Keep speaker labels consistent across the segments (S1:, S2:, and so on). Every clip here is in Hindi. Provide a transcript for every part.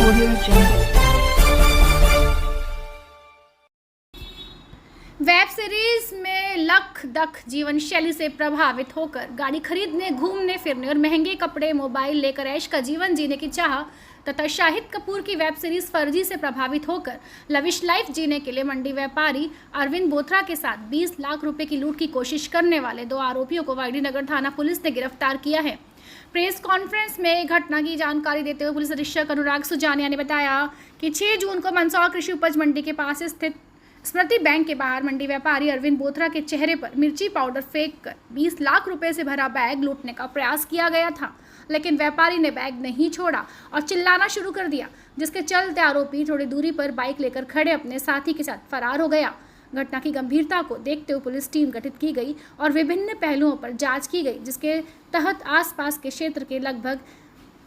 S1: Audio Jungle.
S2: वेब सीरीज में लख दख जीवन शैली से प्रभावित होकर गाड़ी खरीदने, घूमने फिरने और महंगे कपड़े, मोबाइल लेकर ऐश का जीवन जीने की चाह तथा शाहिद कपूर की वेब सीरीज फर्जी से प्रभावित होकर लविश लाइफ जीने के लिए मंडी व्यापारी अरविंद बोथरा के साथ 20 लाख रुपए की लूट की कोशिश करने वाले 2 आरोपियों को वाईडीनगर थाना पुलिस ने गिरफ्तार किया है। प्रेस कॉन्फ्रेंस में घटना की जानकारी देते हुए पुलिस अधीक्षक अनुराग सुजानिया ने बताया कि 6 जून को मंदसौर कृषि उपज मंडी के पास स्थित स्मृति बैंक के बाहर मंडी व्यापारी अरविंद बोथरा के चेहरे पर मिर्ची पाउडर फेंककर 20 लाख रुपए से भरा बैग लूटने का प्रयास किया गया था, लेकिन व्यापारी ने बैग नहीं छोड़ा और चिल्लाना शुरू कर दिया, जिसके चलते आरोपी थोड़ी दूरी पर बाइक लेकर खड़े अपने साथी के साथ फरार हो गया। घटना की गंभीरता को देखते हुए पुलिस टीम गठित की गई और विभिन्न पहलुओं पर जांच की गई, जिसके तहत आसपास के क्षेत्र के लगभग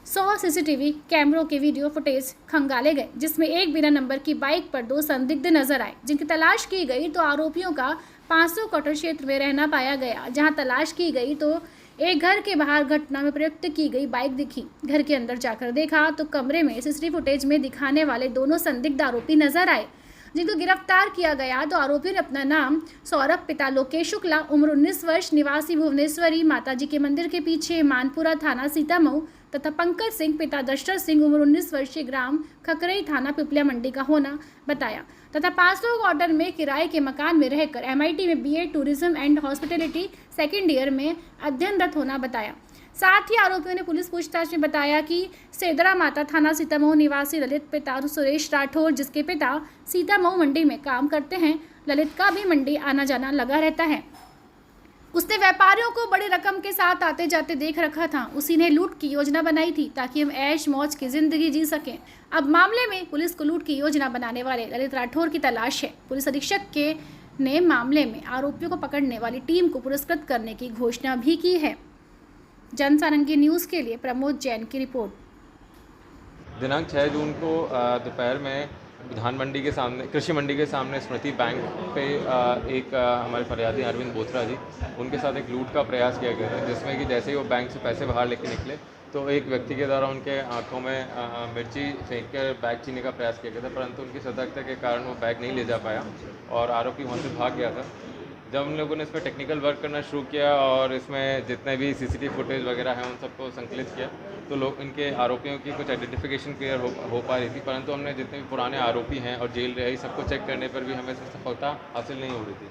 S2: 100 सीसीटीवी कैमरों के वीडियो फुटेज खंगाले गए, जिसमें एक बिना नंबर की बाइक पर 2 संदिग्ध नजर आए, जिनकी तलाश की गई तो आरोपियों का 500 कॉटन क्षेत्र में रहना पाया गया। जहां तलाश की गई तो एक घर के बाहर घटना में प्रयुक्त की गई बाइक दिखी। घर के अंदर जाकर देखा तो कमरे में सीसीटीवी फुटेज में दिखाने वाले दोनों संदिग्ध आरोपी नजर आए, जिनको गिरफ्तार किया गया। तो आरोपियों ने अपना नाम सौरभ, पिता लोकेश शुक्ला, उम्र 19 वर्ष, निवासी भुवनेश्वरी, माताजी के मंदिर के पीछे, मानपुरा थाना सीतामऊ, तथा पंकज सिंह, पिता दशरथ सिंह, उम्र 19 वर्षीय, ग्राम खकरई, थाना पिपलिया मंडी का होना बताया तथा 500 क्वार्टर में किराए के मकान में रहकर MIT में BA tourism and hospitality second year में अध्ययनरत होना बताया। साथ ही आरोपियों ने पुलिस पूछताछ में बताया कि सेदरा माता थाना सीतामऊ निवासी ललित, पिता सुरेश राठौर, जिसके पिता सीतामऊ मंडी में काम करते हैं। ललित का भी मंडी आना जाना लगा रहता है। उसने व्यापारियों को बड़ी रकम के साथ आते जाते देख रखा था। उसी ने लूट की योजना बनाई थी ताकि हम ऐश मौज की जिंदगी जी सकें। अब मामले में पुलिस को लूट की योजना बनाने वाले ललित राठौर की तलाश है। पुलिस अधीक्षक ने मामले में आरोपियों को पकड़ने वाली टीम को पुरस्कृत करने की घोषणा भी की है। जनसारंगी न्यूज़ के लिए प्रमोद जैन की रिपोर्ट।
S3: दिनांक 6 जून को दोपहर में धान मंडी के सामने, कृषि मंडी के सामने स्मृति बैंक पे एक हमारे फरियादी अरविंद बोथरा जी, उनके साथ एक लूट का प्रयास किया गया था, जिसमें कि जैसे ही वो बैंक से पैसे बाहर लेके निकले तो एक व्यक्ति के द्वारा उनके आंखों में मिर्ची फेंक कर बैग छीनने का प्रयास किया गया था, परंतु उनकी सतर्कता के कारण वो बैग नहीं ले जा पाया और आरोपी वहाँ से भाग गया था। जब हम लोगों ने इसमें टेक्निकल वर्क करना शुरू किया और इसमें जितने भी CCTV फुटेज वगैरह हैं उन सबको संकलित किया, तो लोग इनके आरोपियों की कुछ आइडेंटिफिकेशन क्लियर हो पा रही थी, परंतु हमने जितने भी पुराने आरोपी हैं और जेल रहे सबको चेक करने पर भी हमें सफलता हासिल नहीं हो रही थी।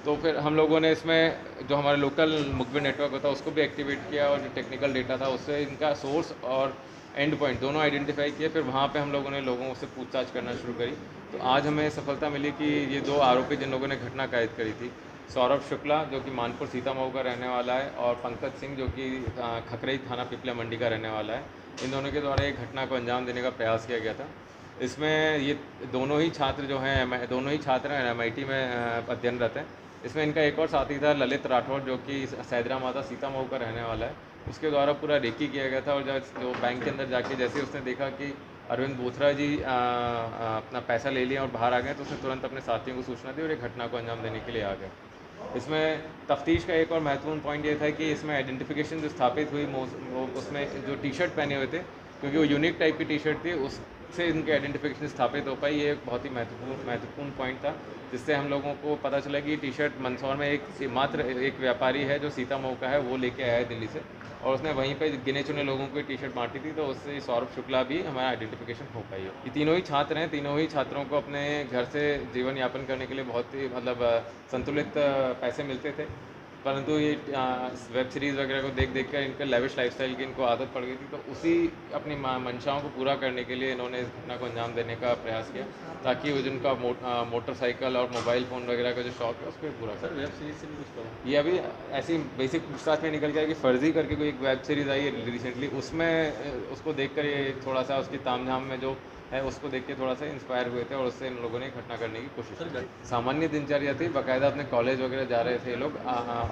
S3: तो फिर हम लोगों ने इसमें जो हमारे लोकल मुखबिर नेटवर्क होता है उसको भी एक्टिवेट किया और जो टेक्निकल डेटा था उससे इनका सोर्स और एंड पॉइंट दोनों आइडेंटिफाई किए। फिर वहाँ पे हम लोगों ने लोगों से पूछताछ करना शुरू करी, तो आज हमें सफलता मिली कि ये 2 आरोपी जिन लोगों ने घटना कायद करी थी, सौरभ शुक्ला जो कि मानपुर सीतामऊ का रहने वाला है और पंकज सिंह जो कि खकरई थाना पिपलिया मंडी का रहने वाला है, इन दोनों के द्वारा एक घटना को अंजाम देने का प्रयास किया गया था। इसमें ये दोनों ही छात्र जो हैं MIT में अध्ययनरत हैं। इसमें इनका एक और साथी था ललित राठौर जो कि सैदरा माता सीतामऊ का रहने वाला है, उसके द्वारा पूरा रेकी किया गया था। और जब जो बैंक के अंदर जाके जैसे उसने देखा कि अरविंद बोथरा जी अपना पैसा ले लिया और बाहर आ गए, तो उसने तुरंत अपने साथियों को सूचना दी और एक घटना को अंजाम देने के लिए आ गए। इसमें तफ्तीश का एक और महत्वपूर्ण पॉइंट ये था कि इसमें आइडेंटिफिकेशन जो स्थापित हुई वो उसमें जो टी-शर्ट पहने हुए थे, क्योंकि वो यूनिक टाइप की टी-शर्ट थी, उससे इनकी आइडेंटिफिकेशन स्थापित हो पाई। ये एक बहुत ही महत्वपूर्ण पॉइंट था, जिससे हम लोगों को पता चला कि टी-शर्ट मंदसौर में मात्र एक व्यापारी है जो सीतामऊ का है, वो लेके आया है दिल्ली से और उसने वहीं पे गिने चुने लोगों को टी-शर्ट बांटी थी, तो उससे सौरभ शुक्ला भी हमारा आइडेंटिफिकेशन हो पाई है। ये तीनों ही छात्र हैं, तीनों ही छात्रों को अपने घर से जीवन यापन करने के लिए बहुत ही संतुलित पैसे मिलते थे, परंतु ये वेब सीरीज़ वगैरह को देख कर इनका लेविश लाइफस्टाइल की इनको आदत पड़ गई थी, तो उसी अपनी मंशाओं को पूरा करने के लिए इन्होंने इस घटना को अंजाम देने का प्रयास किया, ताकि वो जिनका मोटरसाइकिल और मोबाइल फ़ोन वगैरह का जो शौक है उसको पूरा कर। वेब सीरीज़ से भी कुछ पता? ये अभी ऐसी बेसिक पूछताछ में निकल गया कि फ़र्जी करके कोई एक वेब सीरीज़ आई है रिसेंटली, उसमें उसको देख कर ये थोड़ा सा उसकी तामझाम में जो है उसको देख के थोड़ा सा इंस्पायर हुए थे और उससे इन लोगों ने घटना करने की कोशिश की। सामान्य दिनचर्या थी, बाकायदा अपने कॉलेज वगैरह जा रहे थे लोग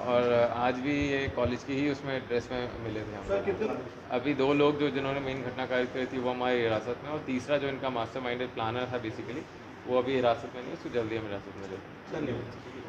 S3: और आज भी ये कॉलेज की ही उसमें ड्रेस में मिले थे हम। अभी 2 लोग जिन्होंने मेन घटना कायद करी थी वो हमारी हिरासत में, और तीसरा जो इनका मास्टरमाइंडेड प्लानर था बेसिकली वो अभी हिरासत में नहीं है, उसको जल्दी हम हिरासत में ले। धन्यवाद।